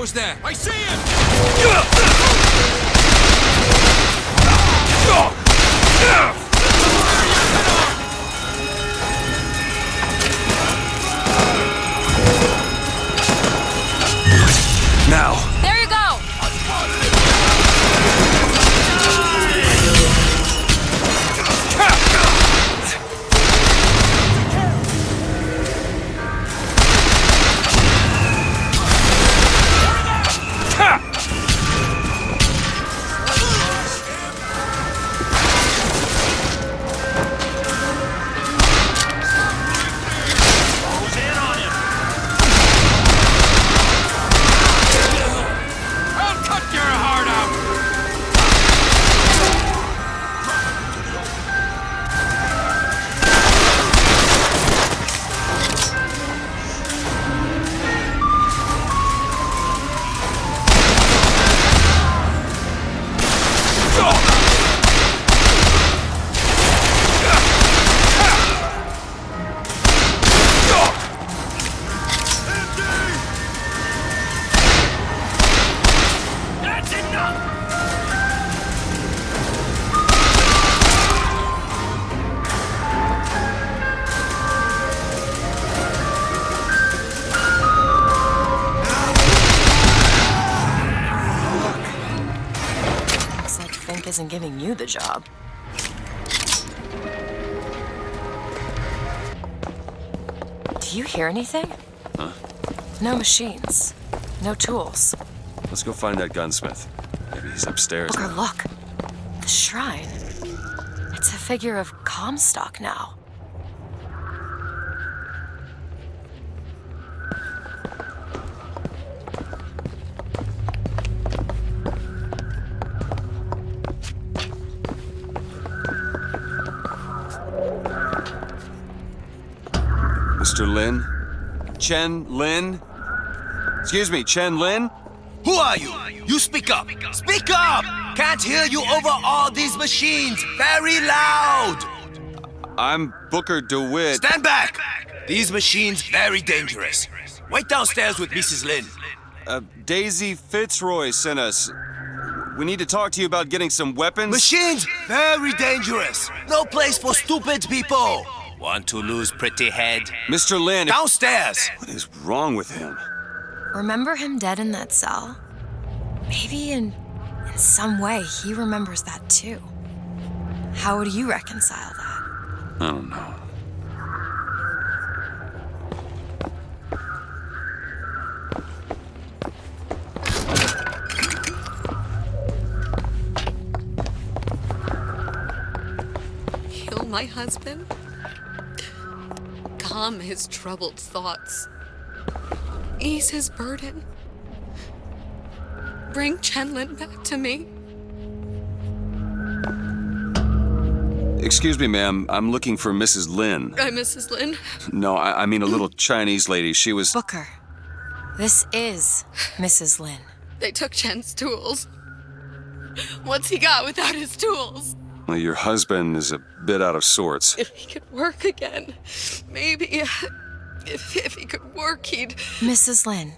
Who's there? I see him! Now. There you go! Isn't giving you the job. Do you hear anything? Huh? No machines. No tools. Let's go find that gunsmith. Maybe he's upstairs Booker, now. look. The shrine. It's a figure of Comstock now. Mr. Lin? Chen Lin? Excuse me, Chen Lin? Who are you? You speak up! Speak up! Can't hear you over all these machines! Very loud! I'm Booker DeWitt. Stand back! These machines very dangerous. Wait downstairs with Mrs. Lin. Daisy Fitzroy sent us. We need to talk to you about getting some weapons. Machines very dangerous. No place for stupid people. Want to lose pretty head? Mr. Lin, Downstairs! what is wrong with him? Remember him dead in that cell? Maybe in some way he remembers that too. How would you reconcile that? I don't know. Kill my husband? Calm his troubled thoughts. Ease his burden. Bring Chenlin back to me. Excuse me, ma'am. I'm looking for Mrs. Lin. I'm Mrs. Lin. No, I mean a little Chinese lady. She was... Booker, this is Mrs. Lin. They took Chen's tools. What's he got without his tools? Well, your husband is a bit out of sorts. If he could work again, maybe if he could work, he'd... Mrs. Lin,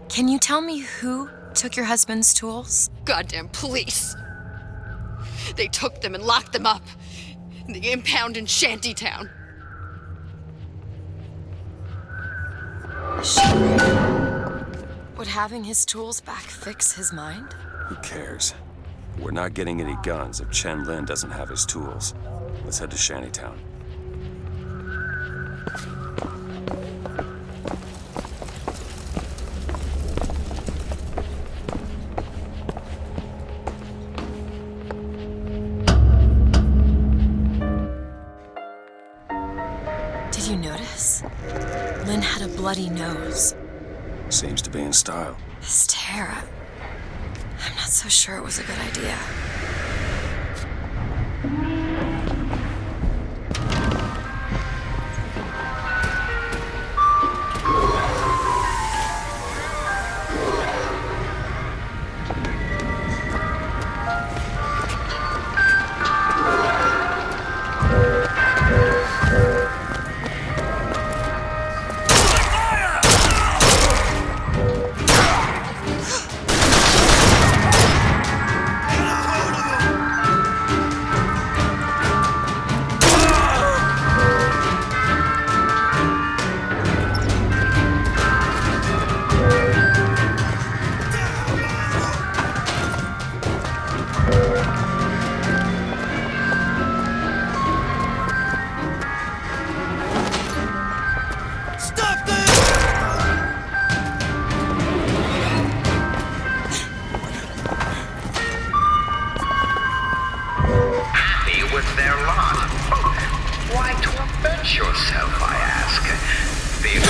can you tell me who took your husband's tools? Goddamn police. They took them and locked them up in the impound in Shantytown. Is she right? Would having his tools back fix his mind? Who cares? We're not getting any guns if Chen Lin doesn't have his tools. Let's head to Shantytown. Did you notice? Lin had a bloody nose. Seems to be in style. This tear, I'm not so sure it was a good idea. Present yourself, I ask. Be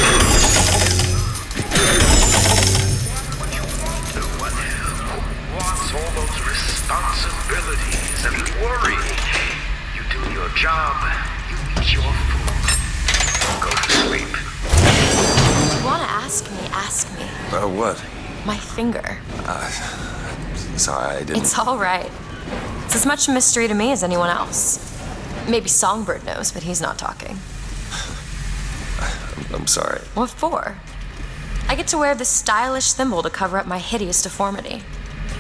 what you want to. One who wants all those responsibilities and worry. You do your job, you eat your food, go to sleep. If you want to ask me. What? My finger. Sorry, I didn't... It's all right. It's as much a mystery to me as anyone else. Maybe Songbird knows, but he's not talking. I'm sorry. What for? I get to wear this stylish thimble to cover up my hideous deformity.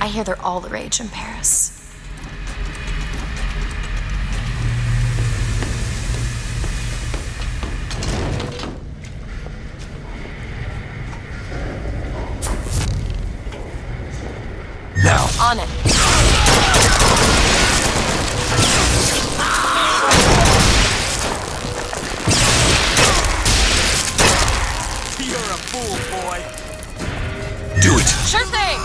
I hear they're all the rage in Paris. Now. On it. You're a fool, boy. Do it. Sure thing!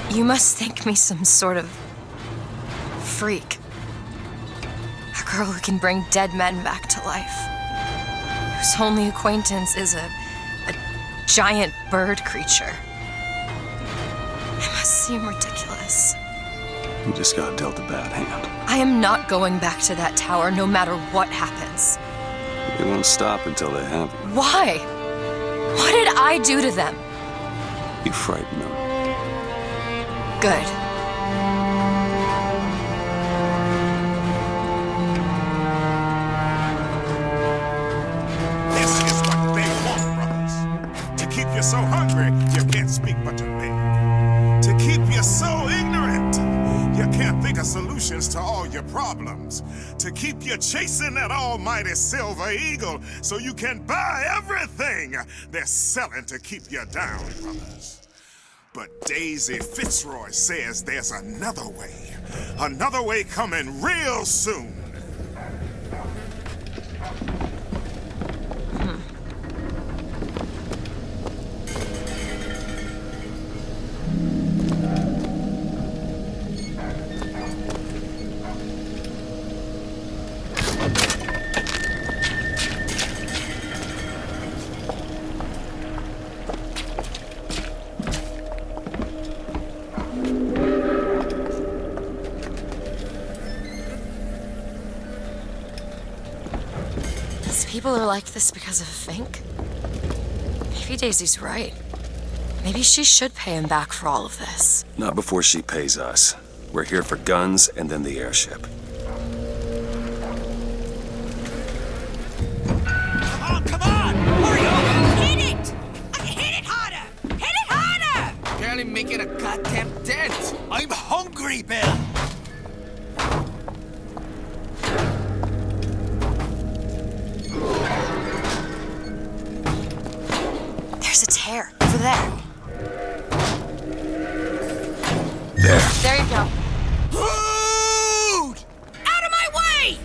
You must think me some sort of freak. A girl who can bring dead men back to life. Whose only acquaintance is a giant bird creature. It must seem ridiculous. You just got dealt a bad hand. I am not going back to that tower no matter what happens. They won't stop until they have you. Why? What did I do to them? You frighten them. Good. This is what they want, brothers. To keep you so hungry, you can't speak but to beg. To keep you so ignorant, you can't think of solutions to all your problems. To keep you chasing that almighty silver eagle so you can buy everything they're selling to keep you down, brothers. But Daisy Fitzroy says there's another way coming real soon. People are like this because of Fink? Maybe Daisy's right. Maybe she should pay him back for all of this. Not before she pays us. We're here for guns and then the airship. Come on! Hurry up! Hit it! Hit it harder! Hit it harder! Barely making a goddamn dent. I'm hungry, Bill. There's a tear over there. There you go. Food! Out of my way!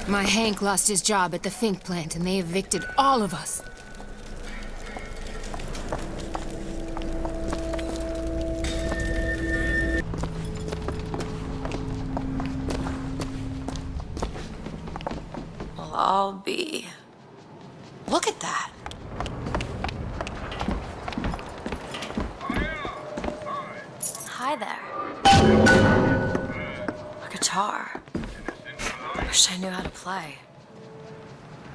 My Hank lost his job at the Fink plant and they evicted all of us. We'll all be. Look at that. Hi there. A guitar. Wish I knew how to play.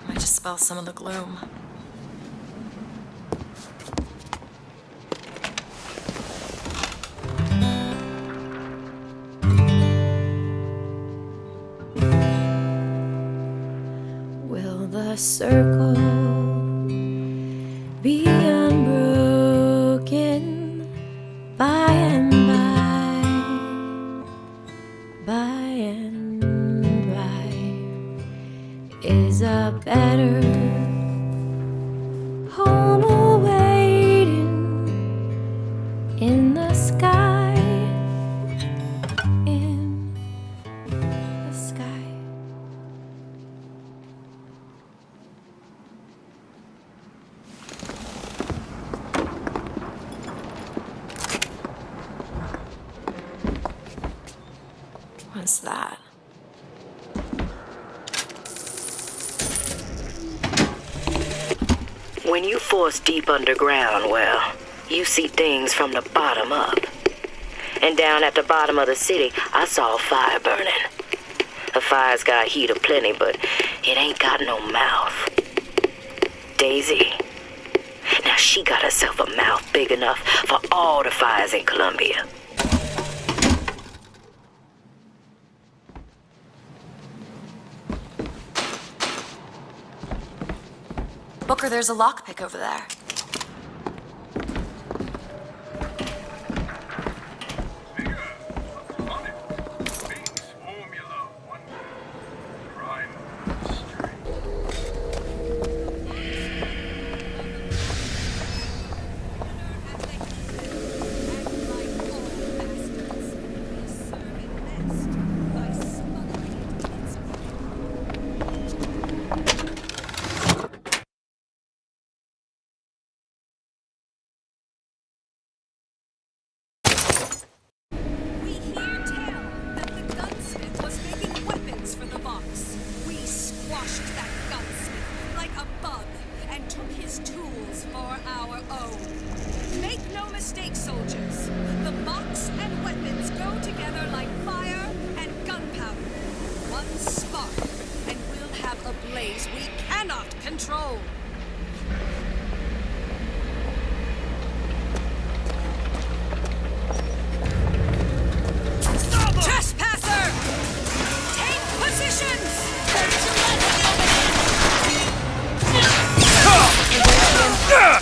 Might dispel some of the gloom. Will the circle be unbroken by and by, by and by? Is a better home awaiting in the sky, in the sky? What's that? When you force deep underground, well, you see things from the bottom up. And down at the bottom of the city, I saw a fire burning. The fire's got heat aplenty, but it ain't got no mouth. Daisy. Now she got herself a mouth big enough for all the fires in Columbia. Booker, there's a lockpick over there.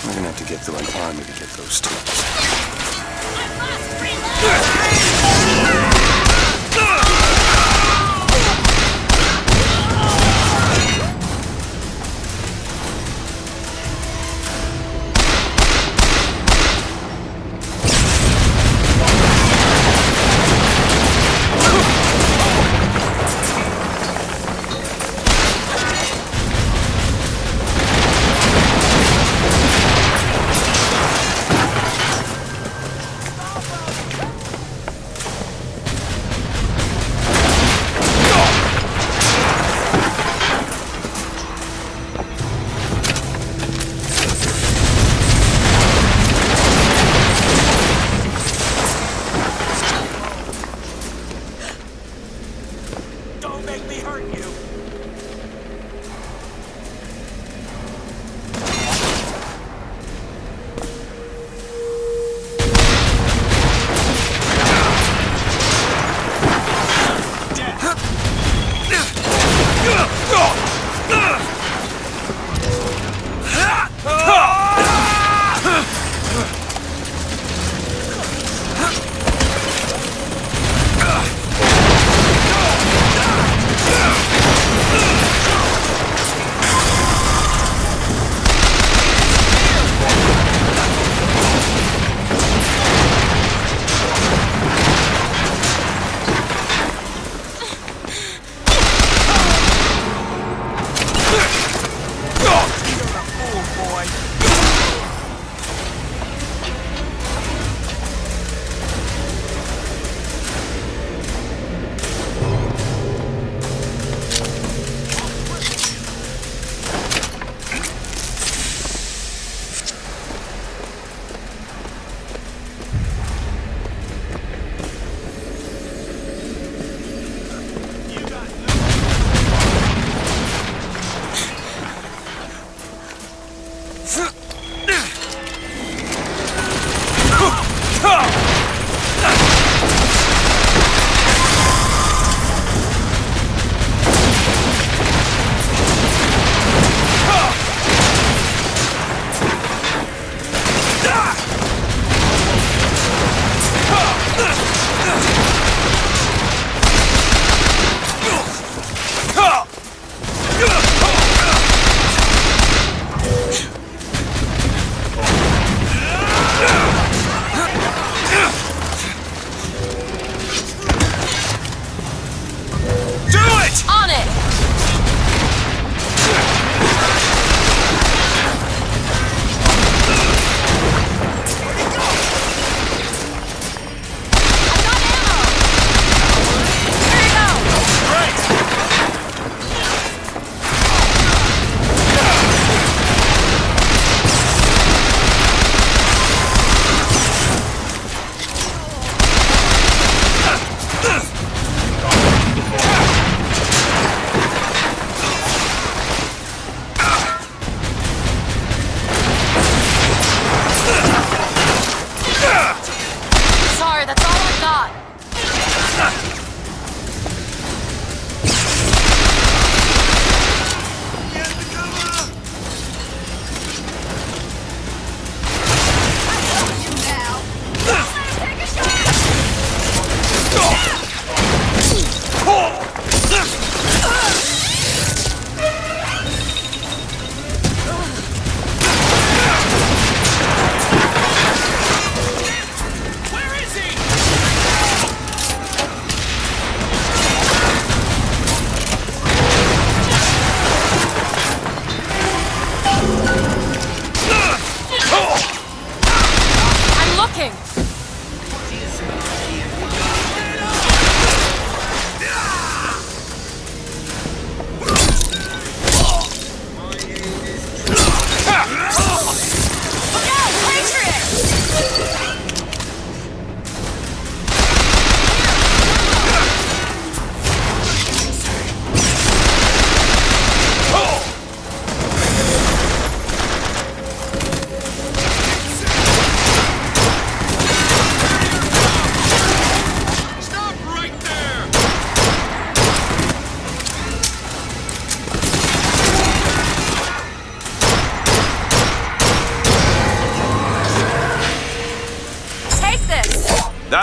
We're gonna have to get through an army to get those tools.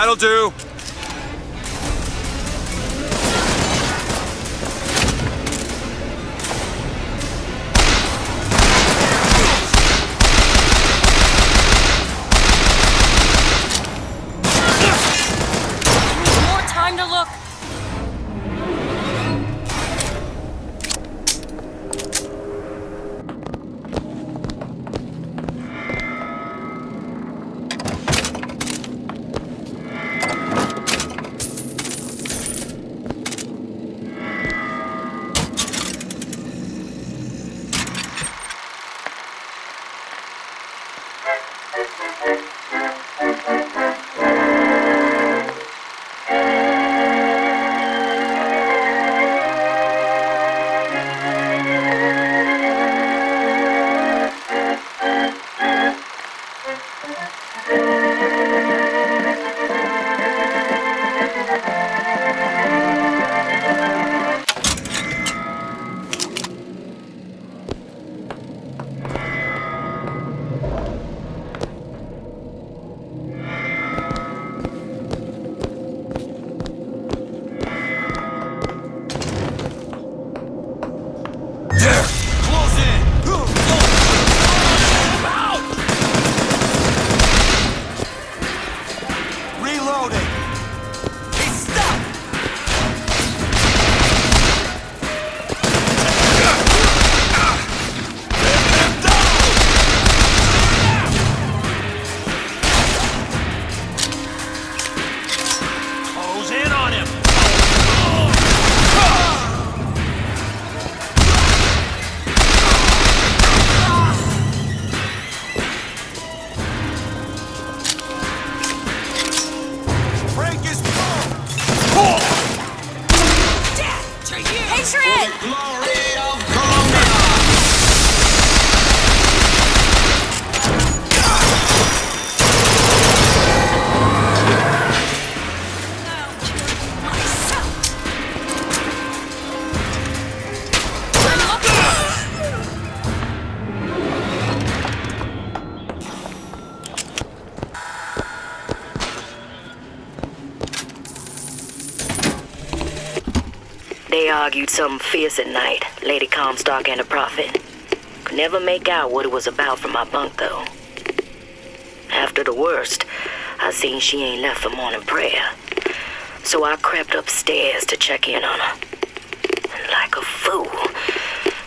That'll do. More time to look. They argued something fierce at night, Lady Comstock and the Prophet. Could never make out what it was about from my bunk, though. After the worst, I seen she ain't left for morning prayer. So I crept upstairs to check in on her. And like a fool,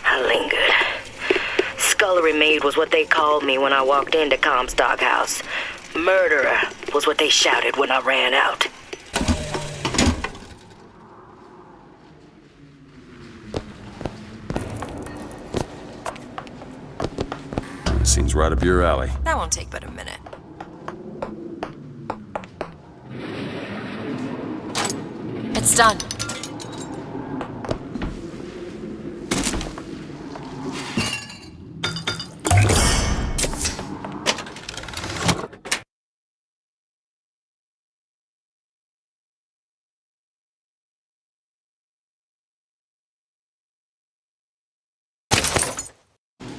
I lingered. Scullery maid was what they called me when I walked into Comstock House. Murderer was what they shouted when I ran out. Seems right up your alley. That won't take but a minute. It's done.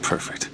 Perfect.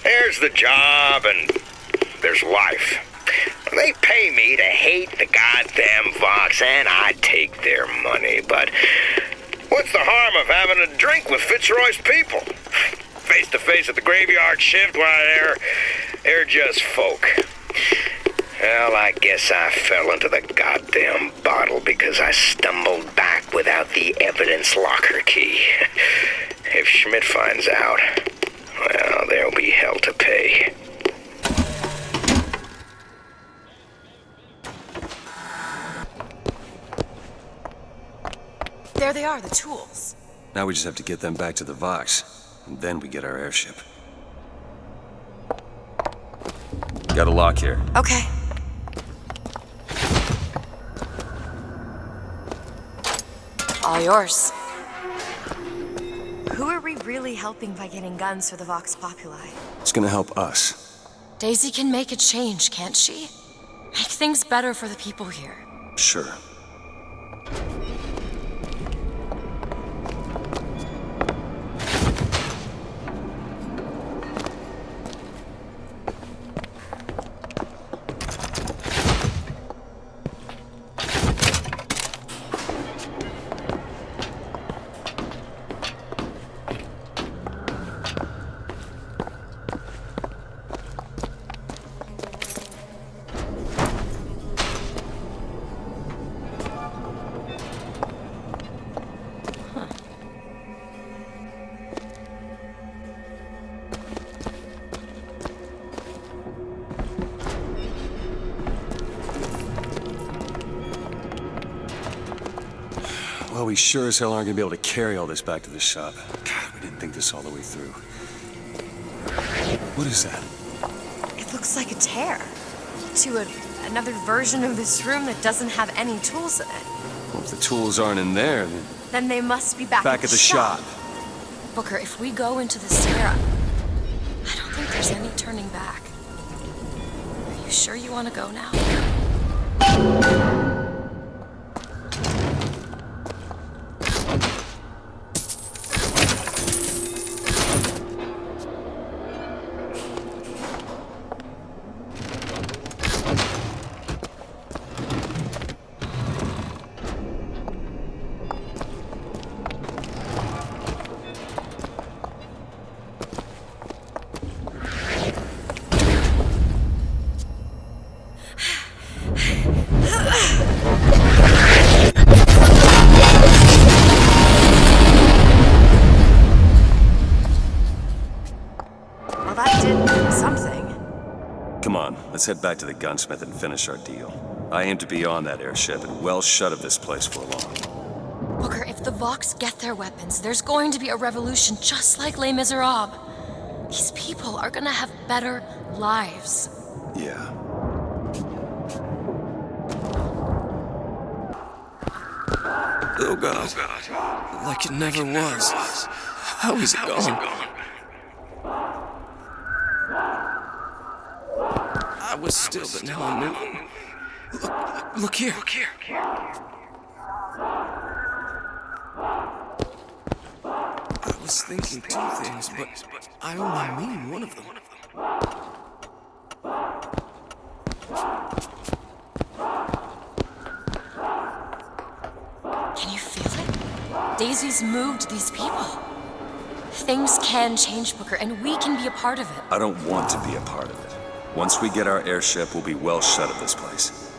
There's the job and there's life. They pay me to hate the goddamn Vox, and I take their money, but what's the harm of having a drink with Fitzroy's people? Face to face at the graveyard shift, why, they're just folk. Well, I guess I fell into the goddamn bottle because I stumbled back without the evidence locker key. If Schmidt finds out, well, there'll be hell to pay. There they are, the tools. Now we just have to get them back to the Vox, and then we get our airship. Got a lock here. Okay. All yours. Who are we really helping by getting guns for the Vox Populi? It's gonna help us. Daisy can make a change, can't she? Make things better for the people here. Sure. Well, we sure as hell aren't gonna be able to carry all this back to the shop. God, we didn't think this all the way through. What is that? It looks like a tear to another version of this room that doesn't have any tools in it. Well, if the tools aren't in there, Then they must be back back at the shop. Booker, if we go into this tear, I don't think there's any turning back. Are you sure you want to go now? Let's head back to the gunsmith and finish our deal. I aim to be on that airship and well shut of this place for long. Booker, if the Vox get their weapons, there's going to be a revolution just like Les Miserables. These people are gonna have better lives. Yeah. Oh God. Like it never was. How is it gone? I was still, but now I'm moving. Look here. I was thinking two things, but I only mean one of them. Can you feel it? Daisy's moved these people. Things can change, Booker, and we can be a part of it. I don't want to be a part of it. Once we get our airship, we'll be well shut of this place.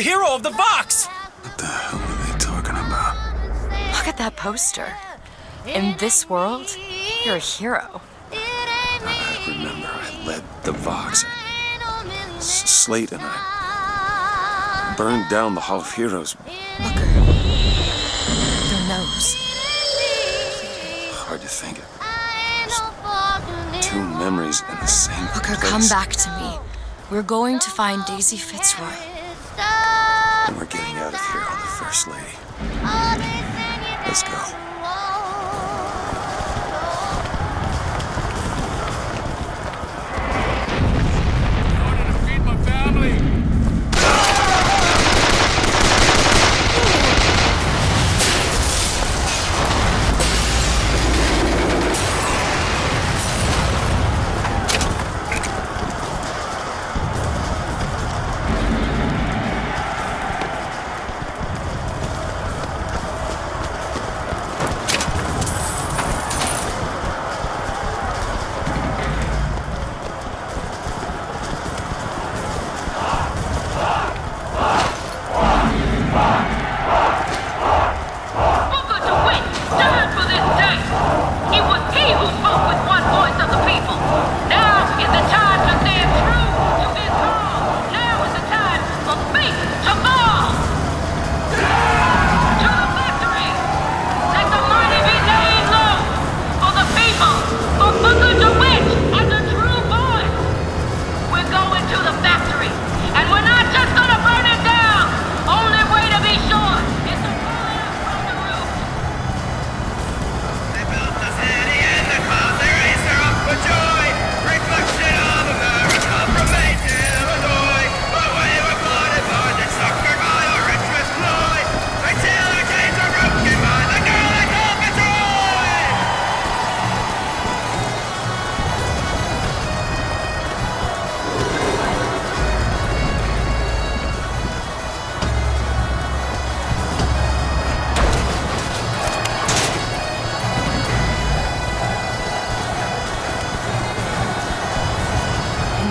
hero of the Vox! What the hell are they talking about? Look at that poster. In this world, you're a hero. I remember I led the Vox. Slate and I burned down the Hall of Heroes. Booker. Your nose. Hard to think of. There's two memories in the same Booker, place. come back to me. We're going to find Daisy Fitzroy. And we're getting out of here on the First Lady. Let's go.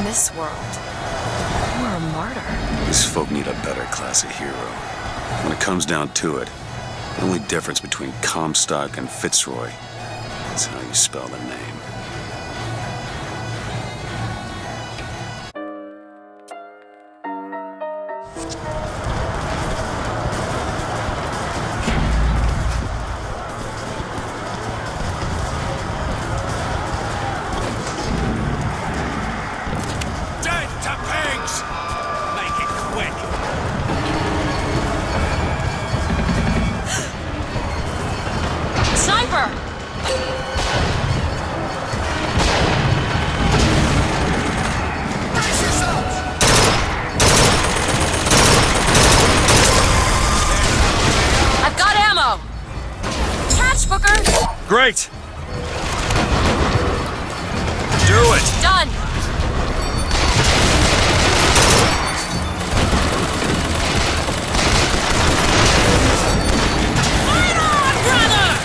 This world, you are a martyr. These folk need a better class of hero. When it comes down to it, the only difference between Comstock and Fitzroy is how you spell the name. Great! Do it! Done! Fight on, brother!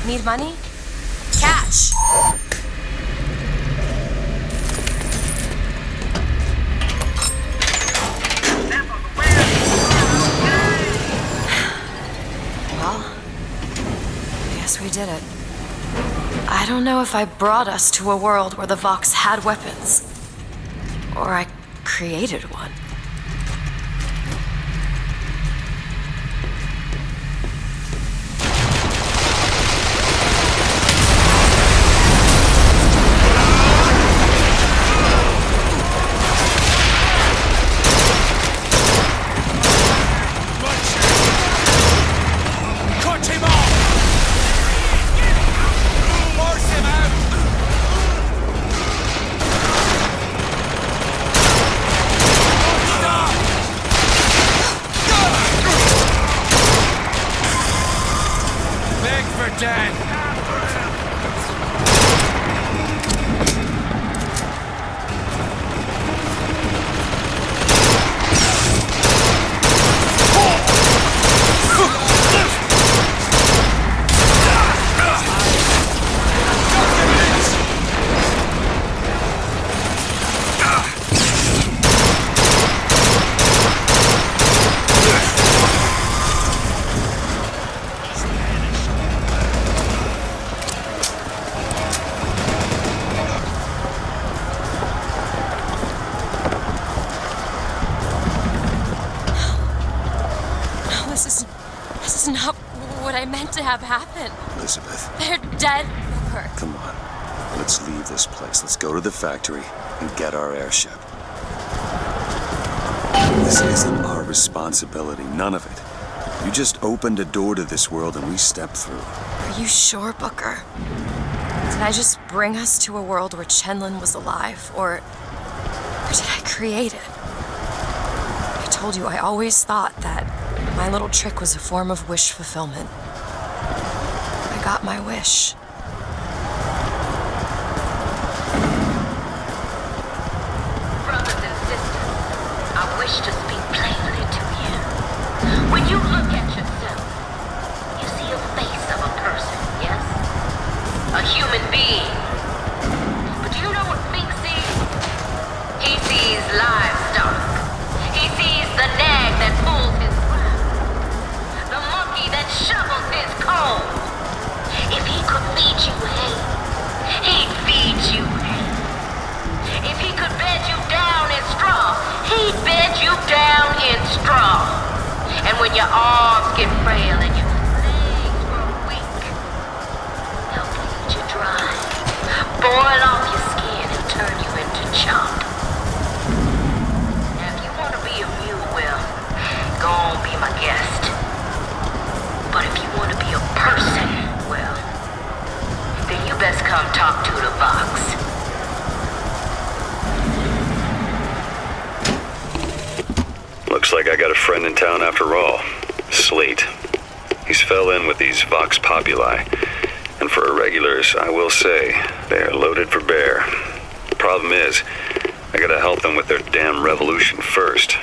Need money? Cash! Well, I guess we did it. I don't know if I brought us to a world where the Vox had weapons, or I created one. have happen? Elizabeth, They're dead, Booker. come on. Let's leave this place. Let's go to the factory and get our airship. This isn't our responsibility, none of it. You just opened a door to this world and we stepped through. Are you sure, Booker? Did I just bring us to a world where Chenlin was alive, or did I create it? I told you I always thought that my little trick was a form of wish fulfillment. I got my wish. Brothers and sisters, I wish to speak plainly to you. When you look at yourself, you see a face of a person, yes? A human being. But do you know what Fink sees? He sees livestock. He sees the nag that pulls his crop. The monkey that shovels his coal. If he could feed you hay, he'd feed you hay. If he could bed you down in straw, he'd bed you down in straw. And when your arms get frail and your legs grow weak, they'll bleed you dry, boil off your skin and turn you into chop. Now if you want to be a mule, well, go on, be my guest. But if you want to be a person, well, then you best come talk to the Vox. Looks like I got a friend in town after all. Slate. He's fell in with these Vox Populi. And for irregulars, I will say, they are loaded for bear. The problem is, I gotta help them with their damn revolution first.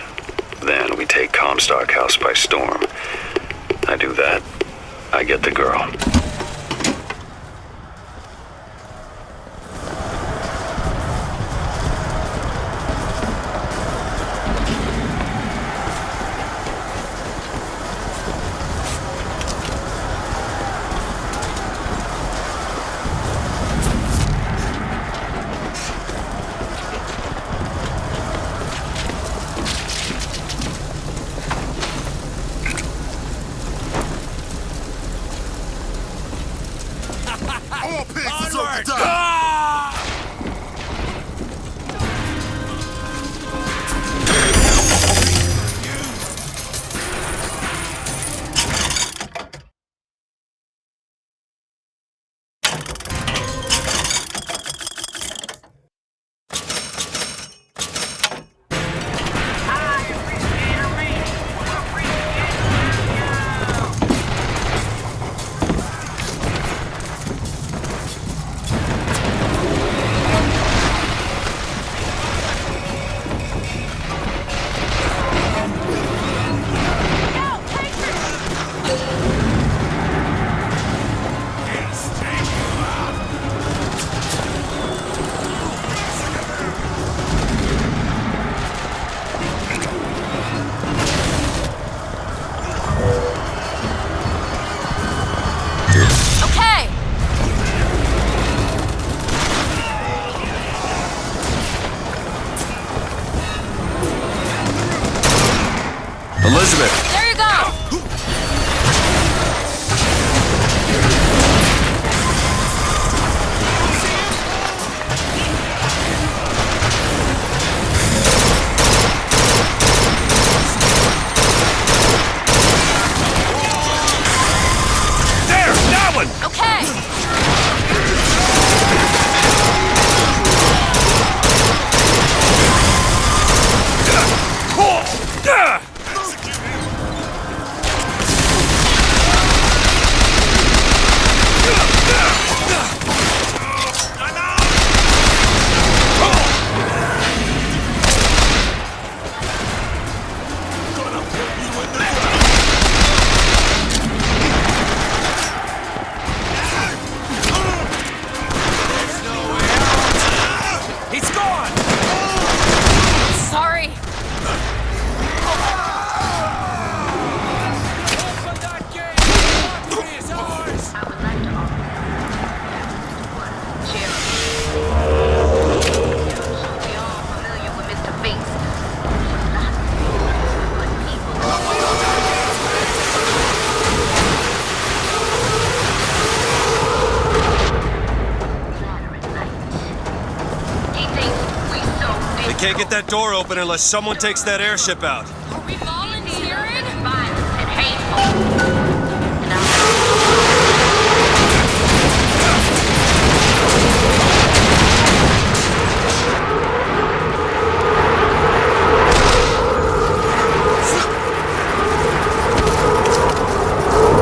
Then we take Comstock House by storm. I do that, I get the girl. All pigs deserve to die. Elizabeth! There you go! There! That one! Okay! Can't get that door open unless someone takes that airship out. Are we volunteering? Violent and hateful.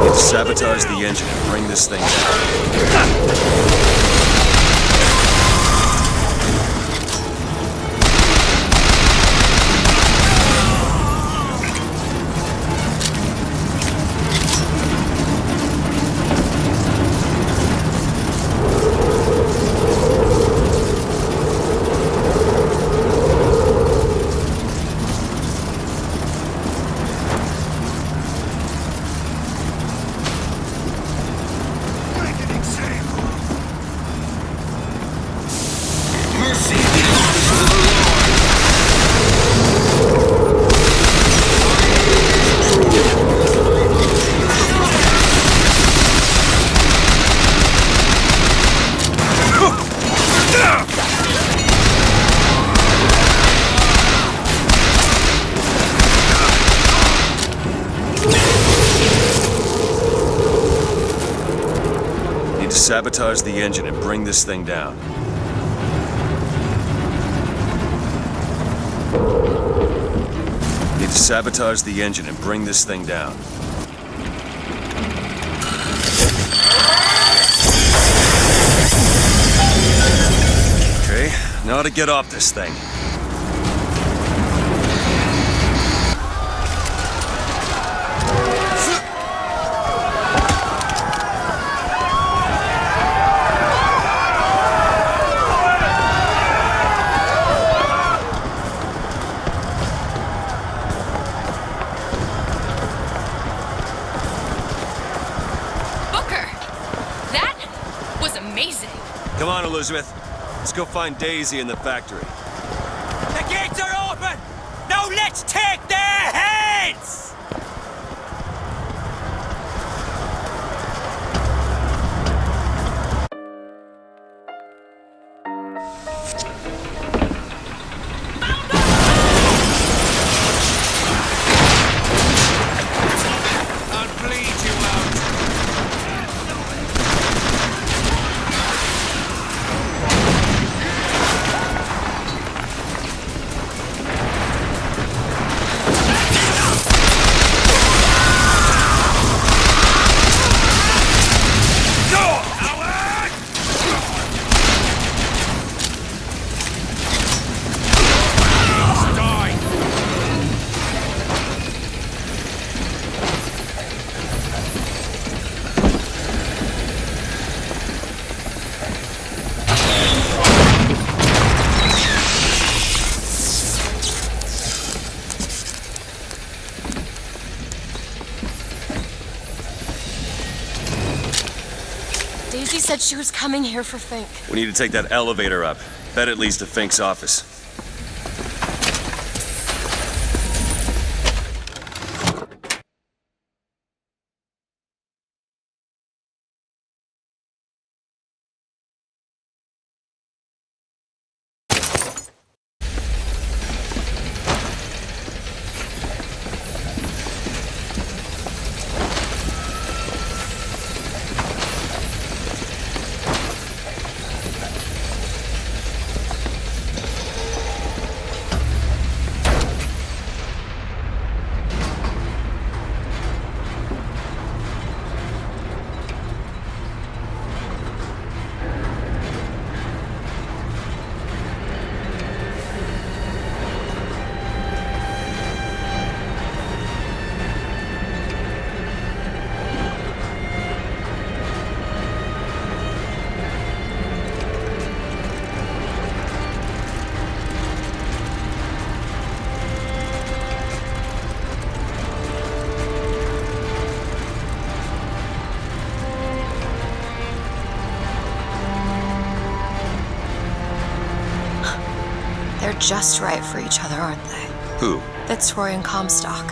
Need to sabotage the engine and bring this thing down. Sabotage the engine and bring this thing down. Need to sabotage the engine and bring this thing down. Okay, now to get off this thing. Come on, Elizabeth. Let's go find Daisy in the factory. The gates are open! Now let's take their heads! Daisy said she was coming here for Fink. We need to take that elevator up. Bet it leads to Fink's office. They're just right for each other, aren't they? Who? Fitzroy and Comstock.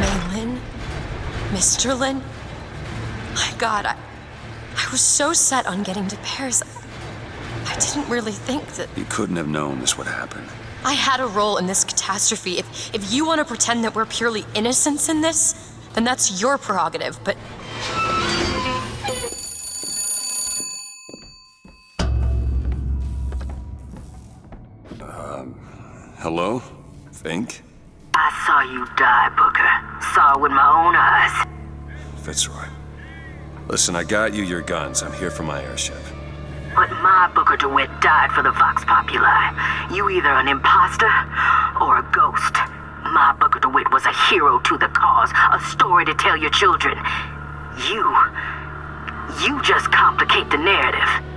Maylin Mr. Lin? My God, I was so set on getting to Paris. I didn't really think that... You couldn't have known this would happen. I had a role in this catastrophe. If you want to pretend that we're purely innocents in this, then that's your prerogative, but... Hello? Fink? I saw you die, Booker. Saw it with my own eyes. Fitzroy. Listen, I got you your guns. I'm here for my airship. But my Booker DeWitt died for the Vox Populi. You either an imposter or a ghost. My Booker DeWitt was a hero to the cause, a story to tell your children. You just complicate the narrative.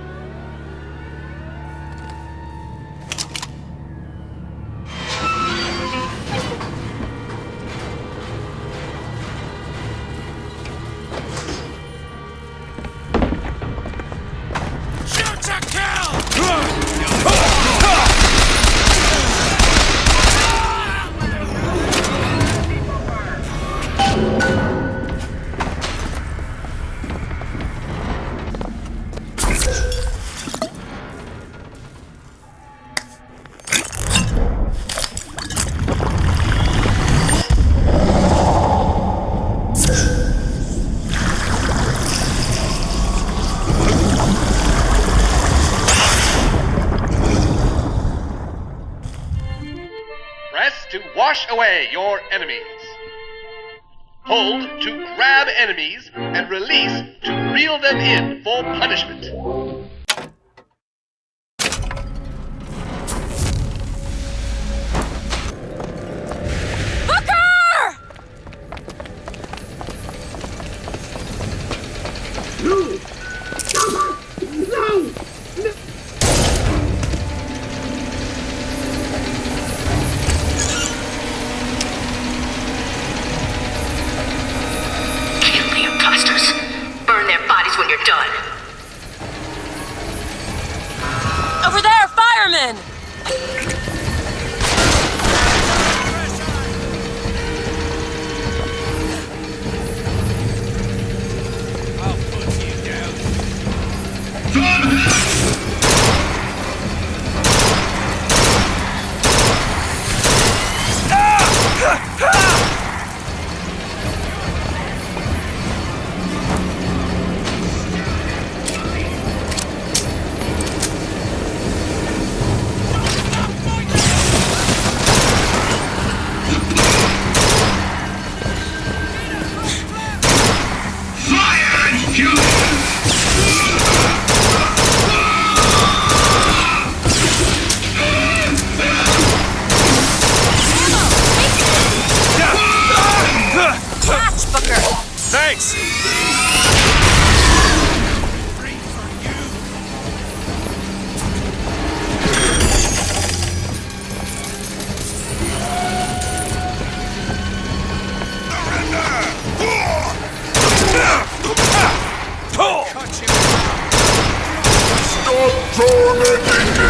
Away your enemies. Hold to grab enemies and release to reel them in for punishment. Over there, firemen! I'll put you down. Thanks! Stop tormenting me!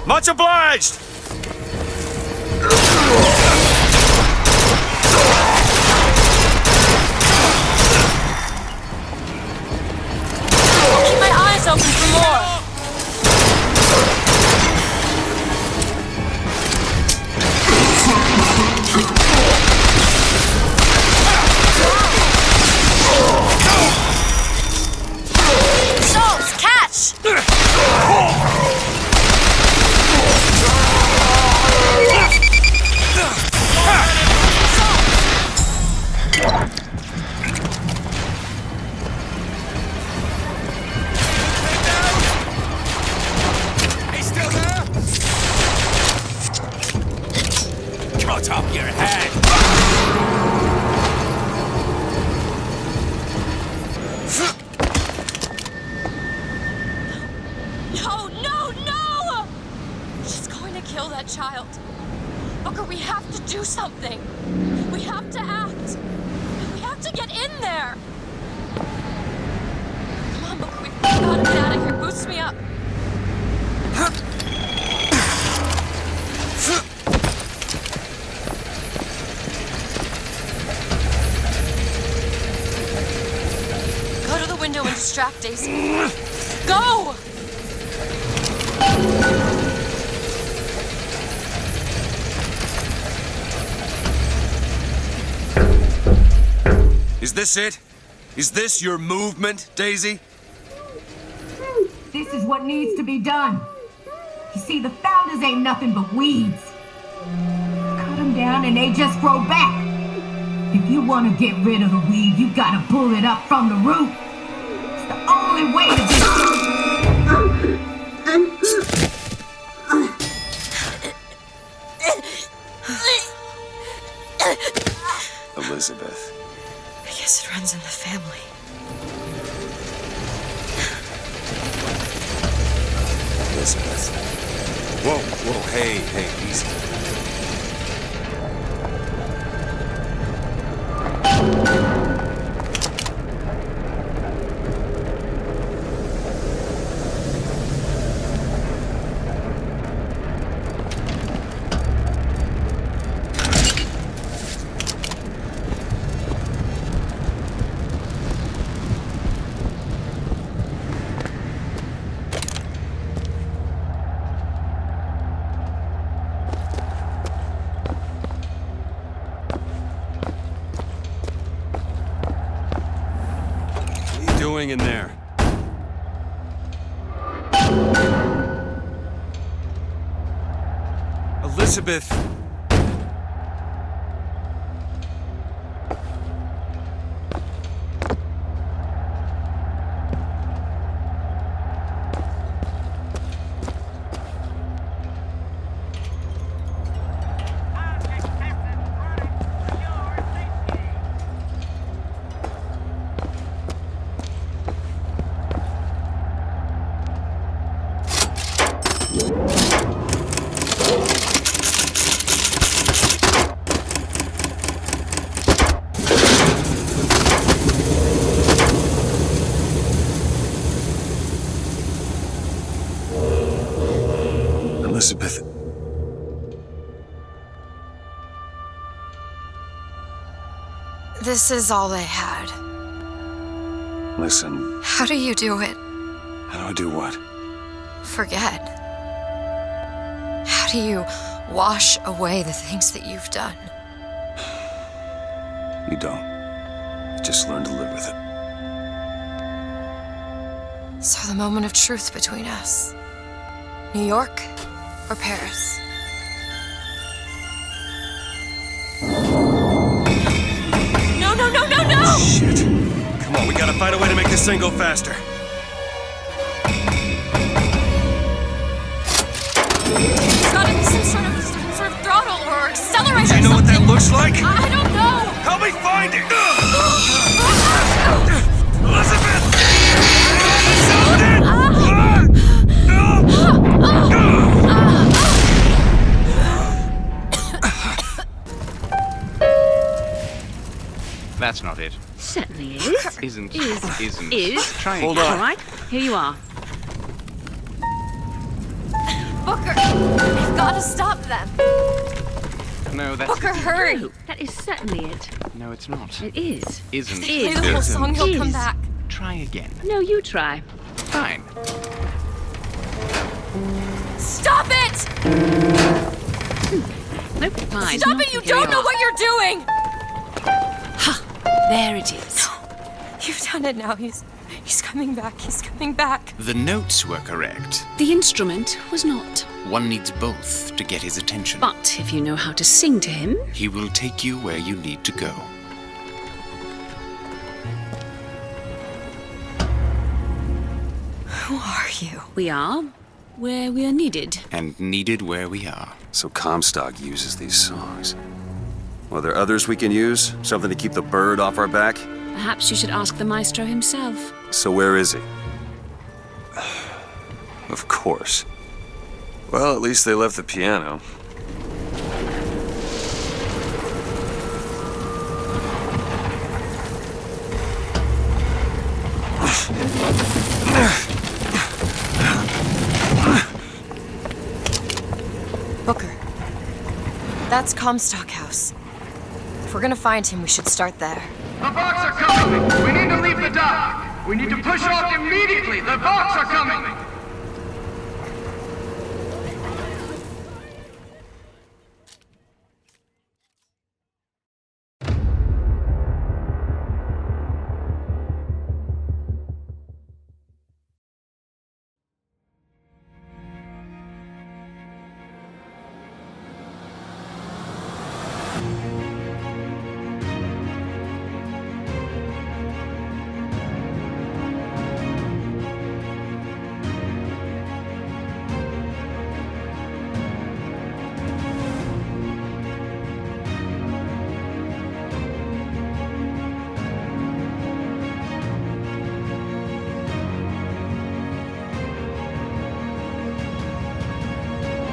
Much obliged! Keep my eyes open for more! Souls, catch! there! Come on, Booker, we've got to get out of here. Boost me up. Go to the window and distract Daisy. Go! Is this it? Is this your movement, Daisy? This is what needs to be done. You see, the founders ain't nothing but weeds. Cut them down and they just grow back. If you want to get rid of the weed, you gotta pull it up from the root. It's the only way to do it. Elizabeth. I guess it runs in the family. Elizabeth. Whoa, hey, easy. In there. Elizabeth! Elizabeth. This is all I had. Listen. How do you do it? How do I do what? Forget. How do you wash away the things that you've done? You don't. You just learn to live with it. So the moment of truth between us. New York or Paris? No! Shit. Come on, we gotta find a way to make this thing go faster. It's gotta be some sort of throttle or accelerator. Do you know what that looks like? I don't know. Help me find it! Elizabeth! That's not it. Certainly is. Isn't. Try Hold on. All right, here you are. Booker, we've got to stop them. No, that's Booker, hurry. No, that is certainly it. No, it's not. It is. Isn't. Play the whole song, he'll come back. Try again. No, you try. Fine. Stop it! No, fine. Stop it, you don't know what you're doing! Ha! There it is. You've done it now. He's coming back. He's coming back. The notes were correct. The instrument was not. One needs both to get his attention. But if you know how to sing to him, he will take you where you need to go. Who are you? We are where we are needed. And needed where we are. So Comstock uses these songs. Well, are there others we can use? Something to keep the bird off our back? Perhaps you should ask the maestro himself. So where is he? Of course. Well, at least they left the piano. That's Comstock House. If we're gonna find him, we should start there. The Vox are coming! We need to leave the dock! We need to push off immediately! The Vox are coming!